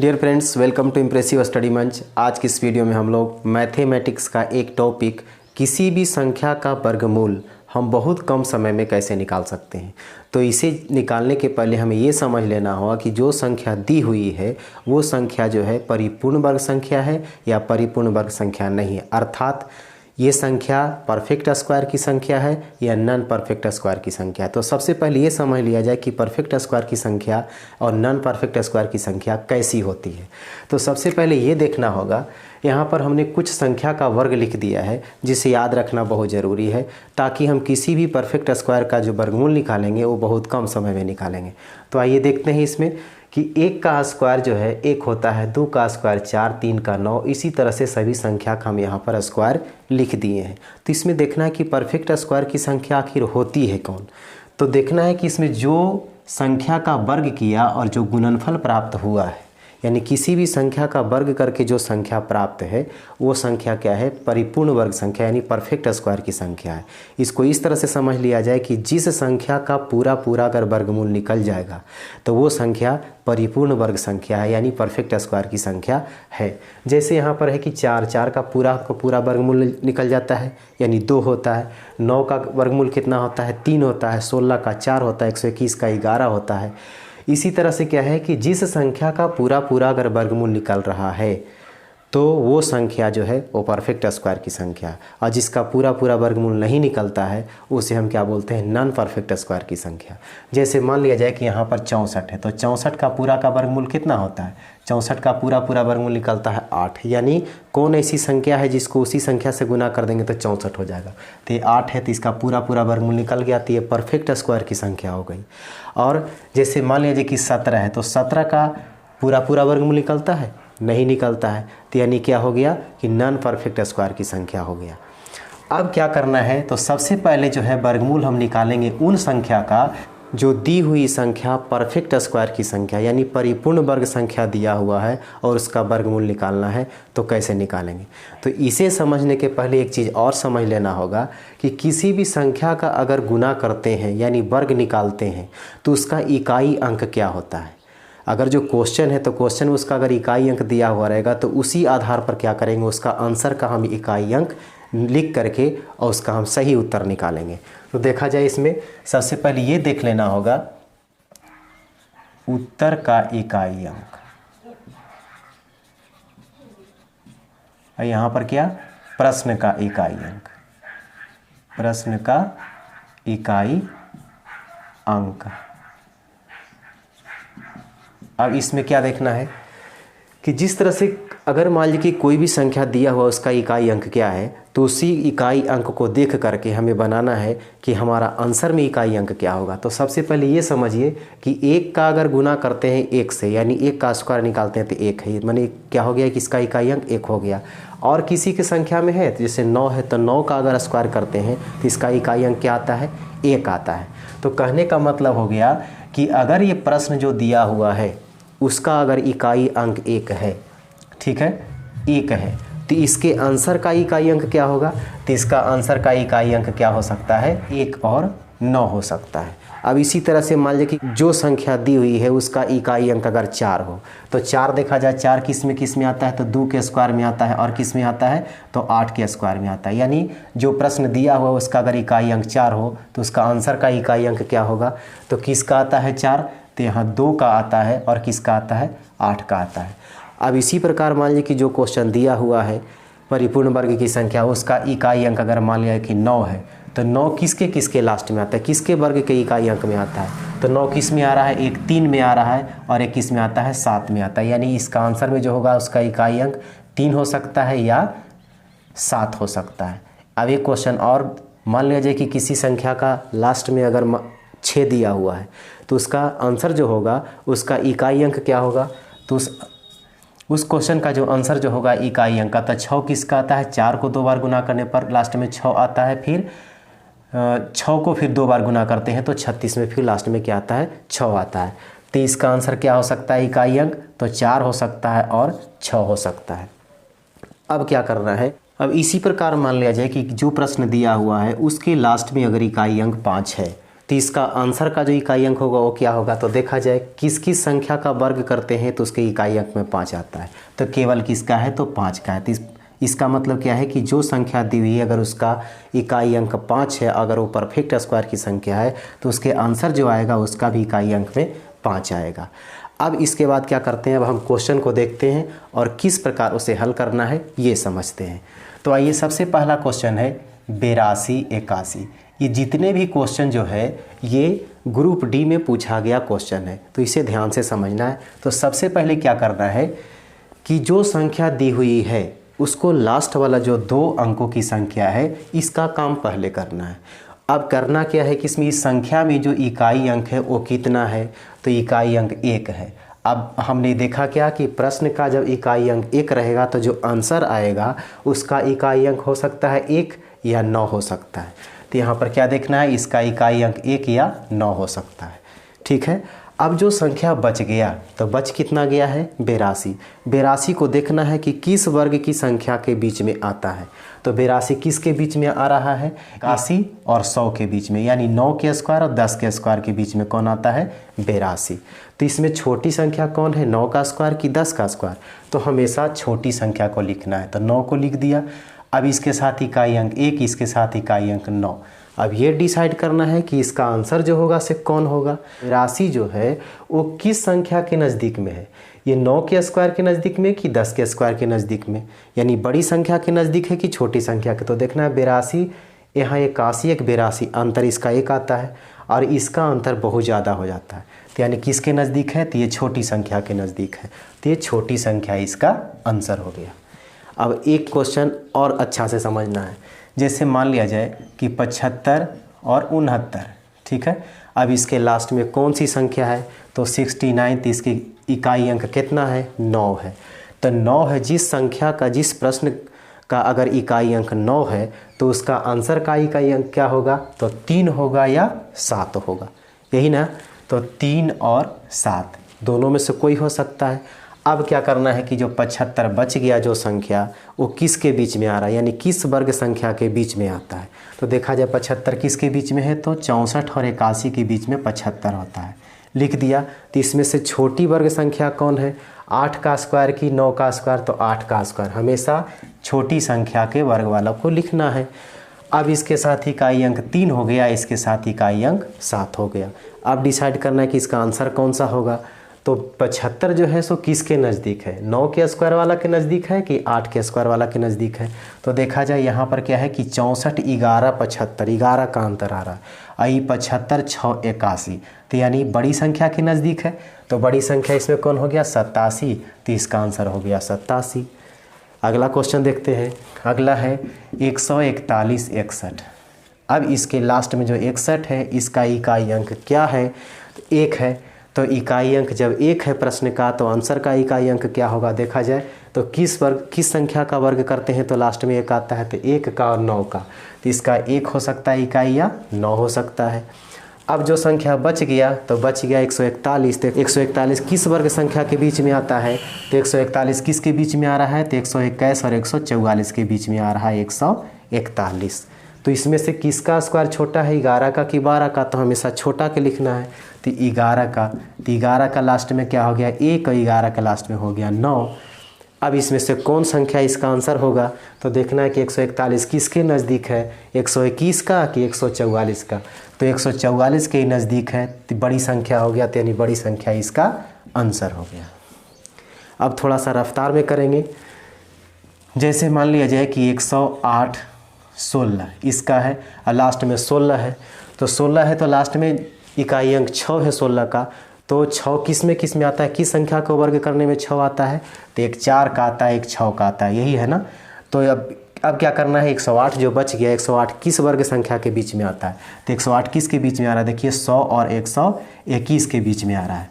Dear friends, welcome to impressive study मंच। आज की इस वीडियो में हम लोग मैथमेटिक्स का एक टॉपिक, किसी भी संख्या का वर्गमूल हम बहुत कम समय में कैसे निकाल सकते हैं। तो इसे निकालने के पहले हमें ये समझ लेना होगा कि जो संख्या दी हुई है वो संख्या जो है परिपूर्ण वर्ग संख्या है या परिपूर्ण वर्ग संख्या नहीं है, अर्थात ये संख्या परफेक्ट स्क्वायर की संख्या है या नॉन परफेक्ट स्क्वायर की संख्या है। तो सबसे पहले ये समझ लिया जाए कि परफेक्ट स्क्वायर की संख्या और नॉन परफेक्ट स्क्वायर की संख्या कैसी होती है। तो सबसे पहले ये देखना होगा, यहाँ पर हमने कुछ संख्या का वर्ग लिख दिया है जिसे याद रखना बहुत ज़रूरी है, ताकि हम किसी भी परफेक्ट स्क्वायर का जो वर्गमूल निकालेंगे वो बहुत कम समय में निकालेंगे। तो आइए देखते हैं इसमें कि 1 का स्क्वायर जो है 1 होता है, 2 का स्क्वायर 4, 3 का 9, इसी तरह से सभी संख्या का हम यहाँ पर स्क्वायर लिख दिए हैं। तो इसमें देखना है कि परफेक्ट स्क्वायर की संख्या आखिर होती है कौन। तो देखना है कि इसमें जो संख्या का वर्ग किया और जो गुणनफल प्राप्त हुआ है, यानी किसी भी संख्या का वर्ग करके जो संख्या प्राप्त है वो संख्या क्या है, परिपूर्ण वर्ग संख्या यानी परफेक्ट स्क्वायर की संख्या है। इसको इस तरह से समझ लिया जाए कि जिस संख्या का पूरा अगर वर्गमूल निकल जाएगा तो वो संख्या परिपूर्ण वर्ग संख्या है यानी परफेक्ट स्क्वायर की संख्या है। जैसे यहाँ पर है कि 4 का पूरा वर्गमूल निकल जाता है यानी 2 होता है, 9 का वर्गमूल कितना होता है, 3 होता है, 16 का 4 होता है, 121 का 11 होता है। इसी तरह से क्या है कि जिस संख्या का पूरा अगर वर्गमूल निकल रहा है तो वो संख्या जो है वो परफेक्ट स्क्वायर की संख्या है, और जिसका पूरा वर्गमूल नहीं निकलता है उसे हम क्या बोलते हैं, नॉन परफेक्ट स्क्वायर की संख्या। जैसे मान लिया जाए कि यहाँ पर 64 है, तो 64 का पूरा का वर्गमूल कितना होता है, 64 का पूरा वर्गमूल निकलता है 8, यानी कौन ऐसी संख्या है जिसको उसी संख्या से गुना कर देंगे तो 64 हो जाएगा। तो ये 8 है, तो इसका पूरा वर्गमूल निकल गया, तो ये परफेक्ट स्क्वायर की संख्या हो गई। और जैसे मान लीजिए कि 17 है, तो 17 का पूरा वर्गमूल निकलता है, नहीं निकलता है, तो यानी क्या हो गया कि नॉन परफेक्ट स्क्वायर की संख्या हो गया। अब क्या करना है, तो सबसे पहले जो है वर्गमूल हम निकालेंगे उन संख्या का जो दी हुई संख्या परफेक्ट स्क्वायर की संख्या यानी परिपूर्ण वर्ग संख्या दिया हुआ है और उसका वर्गमूल निकालना है। तो कैसे निकालेंगे, तो इसे समझने के पहले एक चीज़ और समझ लेना होगा कि किसी भी संख्या का अगर गुना करते हैं यानी वर्ग निकालते हैं तो उसका इकाई अंक क्या होता है। अगर जो क्वेश्चन है तो क्वेश्चन में उसका अगर इकाई अंक दिया हुआ रहेगा तो उसी आधार पर क्या करेंगे, उसका आंसर का हम इकाई अंक लिख करके और उसका हम सही उत्तर निकालेंगे। तो देखा जाए इसमें सबसे पहले ये देख लेना होगा उत्तर का इकाई अंक, और यहाँ पर क्या, प्रश्न का इकाई अंक, प्रश्न का इकाई अंक। अब इसमें क्या देखना है कि जिस तरह से अगर मान लीजिए कि कोई भी संख्या दिया हुआ उसका इकाई अंक क्या है, तो उसी इकाई अंक को देख करके हमें बनाना है कि हमारा आंसर में इकाई अंक क्या होगा। तो सबसे पहले ये समझिए कि 1 का अगर गुना करते हैं 1 से यानी 1 का स्क्वायर निकालते हैं तो 1 है, माने क्या हो गया कि इसका इकाई अंक 1 हो गया। और किसी की संख्या में है, जैसे 9 है, तो 9 का अगर स्क्वायर करते हैं तो इसका इकाई अंक क्या आता है, 1 आता है। तो कहने का मतलब हो गया कि अगर ये प्रश्न जो दिया हुआ है उसका अगर इकाई अंक 1 है, ठीक है, 1 है, तो इसके आंसर का इकाई अंक क्या होगा, तो इसका आंसर का इकाई अंक क्या हो सकता है, 1 और 9 हो सकता है। अब इसी तरह से मान लीजिए कि जो संख्या दी हुई है उसका इकाई अंक अगर 4 हो, तो 4 देखा जाए 4 किस में आता है, तो 2 के स्क्वायर में आता है, और किस में आता है, तो 8 के स्क्वायर में आता है। यानी जो प्रश्न दिया हुआ उसका अगर इकाई अंक 4 हो तो उसका आंसर का इकाई अंक क्या होगा, तो किसका आता है 4, तो यहाँ 2 का आता है, और किसका आता है, 8 का आता है। अब इसी प्रकार मान लीजिए कि जो क्वेश्चन दिया हुआ है परिपूर्ण वर्ग की संख्या, उसका इकाई अंक अगर मान लिया कि 9 है, तो 9 किसके लास्ट में आता है, किसके वर्ग के इकाई अंक में आता है, तो 9 किस में आ रहा है, एक 3 में आ रहा है और एक किस में आता है, 7 में आता है। यानी इसका आंसर में जो होगा उसका इकाई अंक 3 हो सकता है या 7 हो सकता है। अब एक क्वेश्चन और मान लिया जाए कि किसी संख्या का लास्ट में अगर 6 दिया हुआ है तो उसका आंसर जो होगा उसका इकाई अंक क्या होगा, तो उस क्वेश्चन का जो आंसर जो होगा इकाई अंक का, तो 6 किसका आता है, 4 को 2 बार गुना करने पर लास्ट में 6 आता है, फिर 6 को फिर 2 बार गुना करते हैं तो 36 में फिर लास्ट में क्या आता है, 6 आता है। तो इसका आंसर क्या हो सकता है इकाई अंक, तो 4 हो सकता है और 6 हो सकता है। अब क्या करना है, अब इसी प्रकार मान लिया जाए कि जो प्रश्न दिया हुआ है उसके लास्ट में अगर इकाई अंक 5 है, तो इसका आंसर का जो इकाई अंक होगा वो क्या होगा, तो देखा जाए किस किस संख्या का वर्ग करते हैं तो उसके इकाई अंक में 5 आता है। तो केवल किसका है, तो 5 का है। तो इसका मतलब क्या है कि जो संख्या दी हुई है अगर उसका इकाई अंक 5 है, अगर वो परफेक्ट स्क्वायर की संख्या है तो उसके आंसर जो आएगा उसका भी इकाई अंक में 5 आएगा। अब इसके बाद क्या करते हैं, अब हम क्वेश्चन को देखते हैं और किस प्रकार उसे हल करना है ये समझते हैं। तो आइए, सबसे पहला क्वेश्चन है 82, 81। ये जितने भी क्वेश्चन जो है ये ग्रुप डी में पूछा गया क्वेश्चन है, तो इसे ध्यान से समझना है। तो सबसे पहले क्या करना है कि जो संख्या दी हुई है उसको लास्ट वाला जो 2 अंकों की संख्या है इसका काम पहले करना है। अब करना क्या है कि इसमें इस संख्या में जो इकाई अंक है वो कितना है, तो इकाई अंक 1 है। अब हमने देखा क्या कि प्रश्न का जब इकाई अंक 1 रहेगा तो जो आंसर आएगा उसका इकाई अंक हो सकता है 1 या 9 हो सकता है। तो यहाँ पर क्या देखना है, इसका इकाई अंक 1 या 9 हो सकता है। ठीक है, अब जो संख्या बच गया तो बच कितना गया है, 82। 82 को देखना है कि किस वर्ग की संख्या के बीच में आता है। तो 82 किसके बीच में आ रहा है, 81 और 100 के बीच में, यानी 9 के स्क्वायर और 10 के स्क्वायर के बीच में कौन आता है, 82। तो इसमें छोटी संख्या कौन है, 9 का स्क्वायर कि 10 का स्क्वायर, तो हमेशा छोटी संख्या को लिखना है। तो 9 को लिख दिया। अब इसके साथ इकाई अंक 1, इसके साथ इकाई अंक 9। अब ये डिसाइड करना है कि इसका आंसर जो होगा से कौन होगा। 82 जो है वो किस संख्या के नज़दीक में है, ये 9 के स्क्वायर के नज़दीक में कि 10 के स्क्वायर के नज़दीक में, यानी बड़ी संख्या के नज़दीक है कि छोटी संख्या के। तो देखना है 82, यहाँ 81, एक 82, अंतर इसका 1 आता है और इसका अंतर बहुत ज़्यादा हो जाता है। तो यानी किसके नज़दीक है, तो ये छोटी संख्या के नज़दीक है। तो ये छोटी संख्या इसका आंसर हो गया। अब एक क्वेश्चन और अच्छा से समझना है। जैसे मान लिया जाए कि 75 और 69, ठीक है। अब इसके लास्ट में कौन सी संख्या है, तो 69, तो इसकी इकाई अंक कितना है, 9 है। तो 9 है, जिस संख्या का, जिस प्रश्न का अगर इकाई अंक 9 है तो उसका आंसर का इकाई अंक क्या होगा, तो 3 होगा या 7 होगा, यही ना। तो 3 और 7 दोनों में से कोई हो सकता है। अब क्या करना है कि जो 75 बच गया जो संख्या वो किसके बीच में आ रहा है, यानी किस वर्ग संख्या के बीच में आता है। तो देखा जाए 75 किसके बीच में है, तो 64 और 81 के बीच में 75 होता है, लिख दिया। तो इसमें से छोटी वर्ग संख्या कौन है, 8 का स्क्वायर की 9 का स्क्वायर, तो 8 का स्क्वायर, हमेशा छोटी संख्या के वर्ग वालों को लिखना है। अब इसके साथ इकाई अंक 3 हो गया, इसके साथ इकाई अंक 7 हो गया। अब डिसाइड करना है कि इसका आंसर कौन सा होगा। तो 75 जो है सो किसके नज़दीक है, 9 के स्क्वायर वाला के नज़दीक है कि 8 के स्क्वायर वाला के नज़दीक है। तो देखा जाए यहाँ पर क्या है कि 64, 11, 75, 11 का अंतर आ रहा है। आई 75, 6, 81, तो यानी बड़ी संख्या के नज़दीक है। तो बड़ी संख्या इसमें कौन हो गया, 87, तो इसका आंसर हो गया 87। अगला क्वेश्चन देखते हैं। अगला है 141, 61। अब इसके लास्ट में जो 61 है इसका इकाई अंक क्या है, 1 है। तो इकाई अंक जब 1 है प्रश्न का तो आंसर का इकाई अंक क्या होगा, देखा जाए तो किस संख्या का वर्ग करते हैं तो लास्ट में 1 आता है, तो 1 का और 9 का, तो इसका 1 हो सकता है इकाई या 9 हो सकता है। अब जो संख्या बच गया तो बच गया 141। तो 141 किस वर्ग संख्या के बीच में आता है, तो 141 किसके बीच में आ रहा है, तो 121 और 144 के बीच में आ रहा है 141। तो इसमें से किसका स्क्वायर छोटा है, 11 का कि 12 का, तो हमेशा छोटा के लिखना है। तो 11 का, तो 11 का लास्ट में क्या हो गया, 1 और 11 का लास्ट में हो गया 9। अब इसमें से कौन संख्या इसका आंसर होगा, तो देखना है कि 141 किसके नज़दीक है, 121 का कि 144 का। तो 144 के नज़दीक है, तो बड़ी संख्या हो गया, तो यानी बड़ी संख्या इसका आंसर हो गया। अब थोड़ा सा रफ्तार में करेंगे। जैसे मान लिया जाए कि 108, 16 इसका है और लास्ट में 16 है। तो 16 है तो लास्ट में इकाई अंक 6 है 16 का। तो 6 किस में आता है, किस संख्या को वर्ग करने में 6 आता है, तो एक 4 का आता है, एक 6 का आता है, यही है ना। तो अब क्या करना है, 108 जो बच गया, 108 किस वर्ग संख्या के बीच में आता है, तो 108 किस के बीच में आ रहा है, देखिए 100 और 121 के बीच में आ रहा है,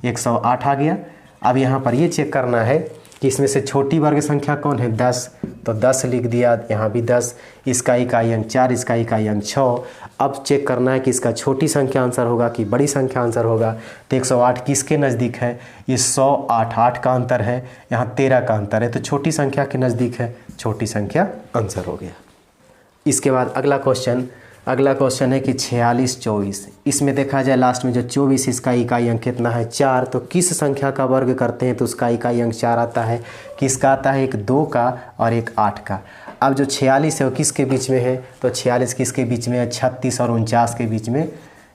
108 आ गया। अब यहाँ पर ये चेक करना है कि इसमें से छोटी वर्ग संख्या कौन है, 10, तो 10 लिख दिया, यहाँ भी 10, इसका इकाई अंक 4, इसका इकाई अंक 6। अब चेक करना है कि इसका छोटी संख्या आंसर होगा कि बड़ी संख्या आंसर होगा। तो 108 किसके नज़दीक है, ये 108, 8 का अंतर है, यहाँ 13 का अंतर है, तो छोटी संख्या के नज़दीक है, छोटी संख्या आंसर हो गया। इसके बाद अगला क्वेश्चन अगला क्वेश्चन है कि 46 24, इसमें देखा जाए लास्ट में जो 24 इसका इकाई अंक कितना है 4, तो किस संख्या का वर्ग करते हैं तो उसका इकाई अंक 4 आता है। किसका आता है, एक 2 का और एक 8 का। अब जो 46 है वो किसके बीच में है, तो 46 किसके बीच में है, 36 और 49 के बीच में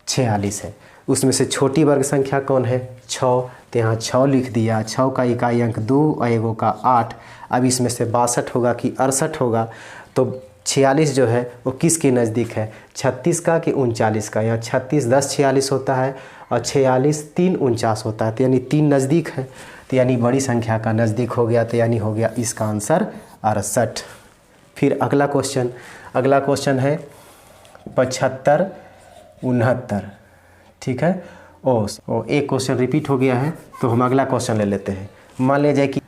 46 है। उसमें से छोटी वर्ग संख्या कौन है, 6, तो यहाँ 6 लिख दिया। 6 का इकाई अंक 2 और एगो का 8। अब इसमें से 62 होगा कि 68 होगा, तो 46 जो है वो किसके नज़दीक है, 36 का कि 39 का। यहाँ 36 10 46 होता है और 46 3 49 होता है, तो यानी 3 नज़दीक है, तो यानी बड़ी संख्या का नज़दीक हो गया, तो यानी हो गया इसका आंसर 68। फिर अगला क्वेश्चन है 75 69, ठीक है। एक क्वेश्चन रिपीट हो गया है, तो हम अगला क्वेश्चन ले लेते हैं। मान लिया जाए कि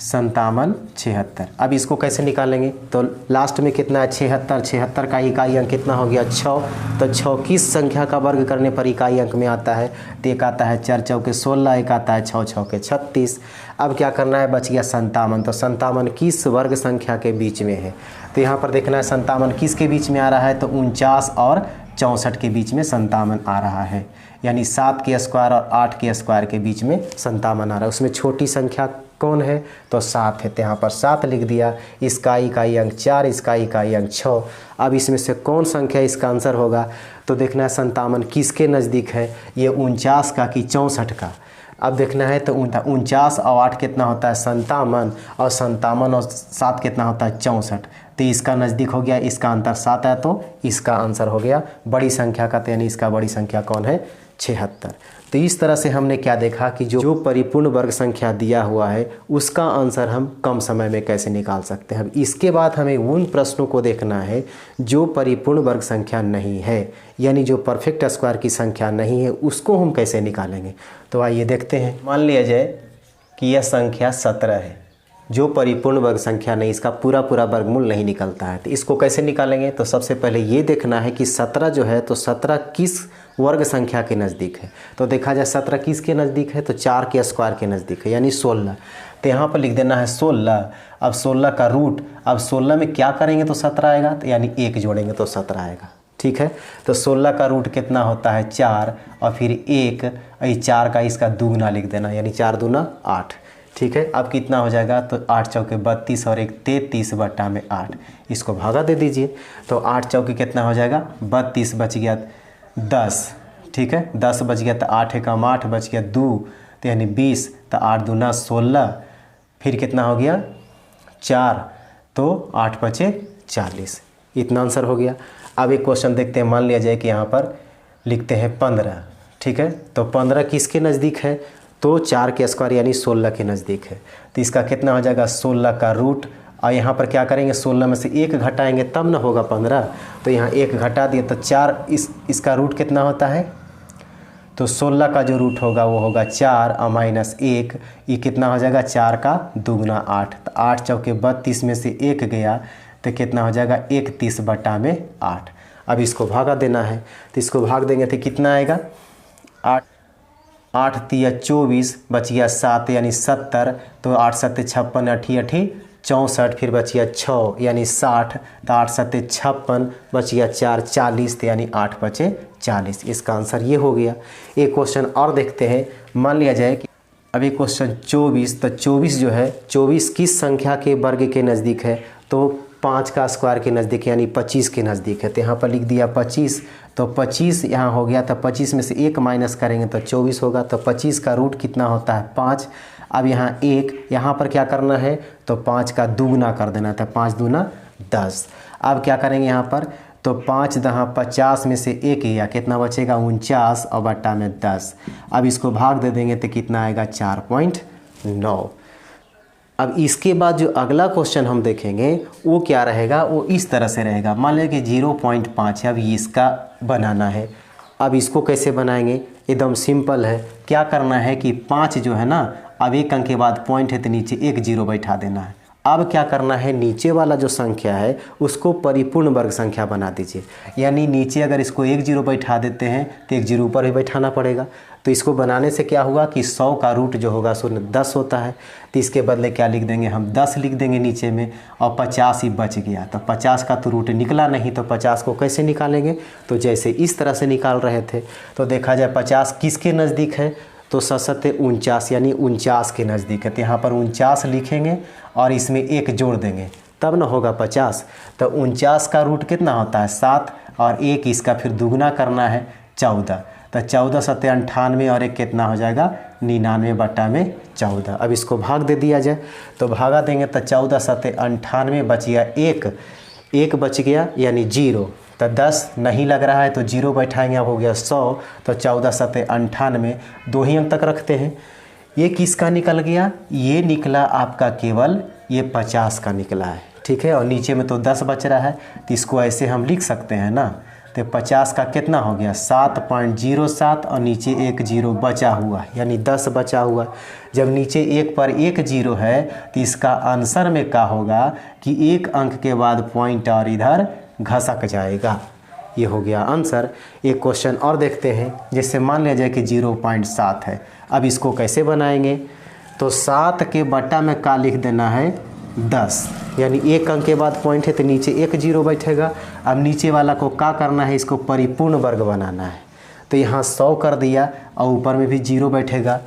57 76। अब इसको कैसे निकालेंगे, तो लास्ट में कितना है 76, 76 का इकाई अंक कितना हो गया 6, तो 6 किस संख्या का वर्ग करने पर इकाई अंक में आता है, तो एक आता है 4 चौके 16, एक आता है 6 छौके 36। अब क्या करना है, बच गया 57, तो 57 किस वर्ग संख्या के बीच में है, तो यहाँ पर देखना है 57 किसके बीच में आ रहा है, तो 49 और 64 के बीच में 57 आ रहा है, यानी 7 के स्क्वायर और 8 के स्क्वायर के बीच में 57 आ रहा है। उसमें छोटी संख्या कौन है, तो 7 है, तो यहाँ पर 7 लिख दिया। इसका इकाई अंक 4, इसका इकाई अंक 6। अब इसमें से कौन संख्या इसका आंसर होगा, तो देखना है 57 किसके नज़दीक है, ये 49 का कि 64 का। अब देखना है तो 49 और 8 कितना होता है 57, और 57 और 7 कितना होता है 64, तो इसका नज़दीक हो गया, इसका अंतर 7 है, तो इसका आंसर हो गया बड़ी संख्या का, तो यानी इसका बड़ी संख्या कौन है 76। तो इस तरह से हमने क्या देखा कि जो परिपूर्ण वर्ग संख्या दिया हुआ है उसका आंसर हम कम समय में कैसे निकाल सकते हैं। अब इसके बाद हमें उन प्रश्नों को देखना है जो परिपूर्ण वर्ग संख्या नहीं है, यानी जो परफेक्ट स्क्वायर की संख्या नहीं है, उसको हम कैसे निकालेंगे। तो आइए देखते हैं। मान लिया जाए कि यह संख्या 17 है, जो परिपूर्ण वर्ग संख्या नहीं, इसका पूरा वर्गमूल नहीं निकलता है, तो इसको कैसे निकालेंगे। तो सबसे पहले ये देखना है कि 17 जो है, तो 17 किस वर्ग संख्या के नज़दीक है। तो देखा जाए 17 किसके नज़दीक है, तो 4 के स्क्वायर के नज़दीक है, यानी 16। तो यहाँ पर लिख देना है 16। अब 16 का रूट, अब 16 में क्या करेंगे तो 17 आएगा, तो यानी 1 जोड़ेंगे तो 17 आएगा, ठीक है। तो 16 का रूट कितना होता है 4, और फिर 1, 4 का इसका दुगना लिख देना, यानी 4 दूना 8, ठीक है। अब कितना हो जाएगा, तो 8 चौके 32 और 1 33 बट्टा में 8, इसको भागा दे दीजिए। तो 8 चौके कितना हो जाएगा 32, बच गया 10, ठीक है। 10 बच गया, तो 8 एकम 8, बच गया 2, तो यानी 20, तो 8 दूना 16, फिर कितना हो गया 4, तो 8 बचे 40, इतना आंसर हो गया। अब एक क्वेश्चन देखते हैं। मान लिया जाए कि यहाँ पर लिखते हैं 15, ठीक है। तो 15 किसके नज़दीक है, तो 4 के स्क्वायर यानी 16 के नज़दीक है, तो इसका कितना हो जाएगा 16 का रूट, और यहाँ पर क्या करेंगे 16 में से 1 घटाएंगे तब ना होगा 15, तो यहाँ 1 घटा दिए तो 4, इसका रूट कितना होता है, तो 16 का जो रूट होगा वो होगा 4 और माइनस 1, ये कितना हो जाएगा 4 का दुगना 8, तो 8 चौके 32 में से 1 गया, तो कितना हो जाएगा 31 बट्टा में 8। अब इसको भागा देना है, तो इसको भाग देंगे तो कितना आएगा 8 तिया 24, बच गया 7 यानी 70, तो 8 सत्ते 56, 8 64, फिर बच गया 6 यानी 60, तो 8 सत्ते 56, बच गया 4 40, तो यानी 8 बचे 40, इसका आंसर ये हो गया। एक क्वेश्चन और देखते हैं। मान लिया जाए कि अभी क्वेश्चन 24, तो 24 जो है 24 किस संख्या के वर्ग के नज़दीक है, तो 5 का स्क्वायर के नज़दीक यानी 25 के नज़दीक है, तो यहाँ पर लिख दिया 25, तो 25 यहाँ हो गया, तो 25 में से 1 माइनस करेंगे तो 24 होगा, तो 25 का रूट कितना होता है 5। अब यहाँ 1, यहाँ पर क्या करना है, तो 5 का दुगना कर देना था, 5 दूना 10। अब क्या करेंगे यहाँ पर, तो 5 दहा 50 में से 1 गया, कितना बचेगा 49 और बट्टा में 10। अब इसको भाग दे देंगे तो कितना आएगा 4.9। अब इसके बाद जो अगला क्वेश्चन हम देखेंगे वो क्या रहेगा, वो इस तरह से रहेगा। मान लें कि 0.5 है, अब इसका बनाना है। अब इसको कैसे बनाएंगे, एकदम सिंपल है। क्या करना है कि 5 जो है ना, अब एक अंक के बाद पॉइंट है तो नीचे 1 0 बैठा देना है। अब क्या करना है, नीचे वाला जो संख्या है उसको परिपूर्ण वर्ग संख्या बना दीजिए, यानी नीचे अगर इसको 1 0 बैठा देते हैं तो 1 0 ऊपर भी बैठाना पड़ेगा। तो इसको बनाने से क्या हुआ कि 100 का रूट जो होगा सो 10 होता है, तो इसके बदले क्या लिख देंगे हम 10 लिख देंगे नीचे में, और 50 ही बच गया। तो 50 का तो रूट निकला नहीं, तो 50 को कैसे निकालेंगे, तो जैसे इस तरह से निकाल रहे थे। तो देखा जाए 50 किसके नज़दीक है, तो 49 यानी 49 के नज़दीक है। तो यहाँ पर 49 लिखेंगे और इसमें 1 जोड़ देंगे तब ना होगा 50। तो 49 का रूट कितना होता है 7, और 1 इसका फिर दुगना करना है 14। तो 14 सत्ते 98 और 1 कितना हो जाएगा 99/14। अब इसको भाग दे दिया जाए, तो भागा देंगे तो 14 सत्ते 98 बच गया, 1 बच गया यानी 0। तो 10 नहीं लग रहा है तो 0 बैठाएंगे, अब हो गया 100। तो 14 सत्ते 98, 2 ही अंक तक रखते हैं। ये किसका निकल गया, ये निकला आपका केवल ये 50 का निकला है, ठीक है। और नीचे में तो 10 बच रहा है, तो इसको ऐसे हम लिख सकते हैं ना। तो 50 का कितना हो गया 7.07, और नीचे 1 0 बचा हुआ यानी 10 बचा हुआ। जब नीचे 1 पर 1 0 है तो इसका आंसर में क्या होगा कि 1 अंक के बाद पॉइंट और इधर घसक जाएगा। ये हो गया आंसर। एक क्वेश्चन और देखते हैं, जैसे मान लिया जाए कि 0.7 है। अब इसको कैसे बनाएंगे, तो 7 के बटा में क्या लिख देना है 10, यानी 1 अंक के बाद पॉइंट है तो नीचे 1 0 बैठेगा। अब नीचे वाला को क्या करना है, इसको परिपूर्ण वर्ग बनाना है। तो यहाँ 100 कर दिया और ऊपर में भी 0 बैठेगा।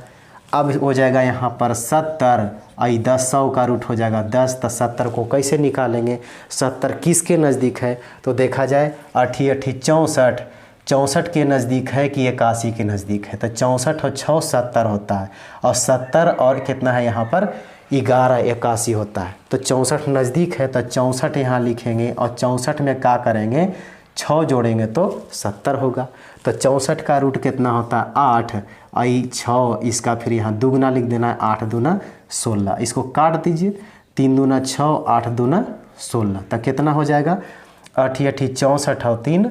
अब हो जाएगा यहाँ पर 70, आई 10 100 का रूट हो जाएगा 10। तो 70 को कैसे निकालेंगे, 70 किसके नज़दीक है, तो देखा जाए 8 8 64, 64 के नज़दीक है कि 81 के नज़दीक है। तो 64 और 6 70 होता है, और 70 और कितना है यहाँ पर 11 81 होता है। तो 64 नज़दीक है, तो 64 यहाँ लिखेंगे, और 64 में क्या करेंगे 6 जोड़ेंगे तो 70 होगा। तो 64 का रूट कितना होता है 8, आई 6, इसका फिर यहाँ दुगना लिख देना है, 8 दूना 16। इसको काट दीजिए, 3 दूना 6, 8 दूना 16। तो कितना हो जाएगा 8 8 64 और 3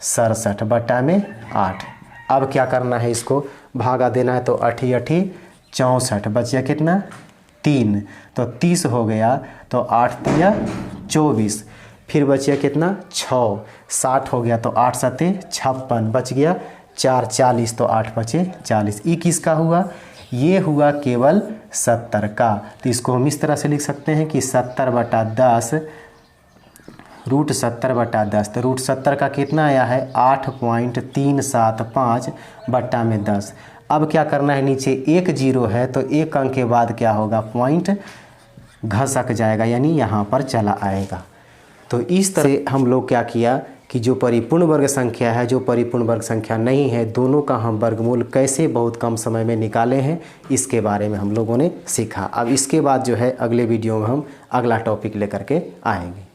67 बटा में 8। अब क्या करना है, इसको भागा देना है। तो 8 8 64 बचिया कितना 3, तो 30 हो गया। तो 8 3 24, फिर बचिया कितना 6, 60 हो गया। तो 8 7 56 बच गया 4 40, तो 8 बचे 40। ये किसका हुआ, ये हुआ केवल 70 का। तो इसको हम इस तरह से लिख सकते हैं कि 70/10 रूट 70/10। तो रूट 70 का कितना आया है 8.375 बट्टा में 10। अब क्या करना है, नीचे 1 0 है तो 1 अंक के बाद क्या होगा पॉइंट घसक जाएगा, यानी यहाँ पर चला आएगा। तो इस तरह से हम लोग क्या किया कि जो परिपूर्ण वर्ग संख्या है, जो परिपूर्ण वर्ग संख्या नहीं है, दोनों का हम वर्गमूल कैसे बहुत कम समय में निकाले हैं, इसके बारे में हम लोगों ने सीखा। अब इसके बाद जो है अगले वीडियो में हम अगला टॉपिक लेकर के आएंगे।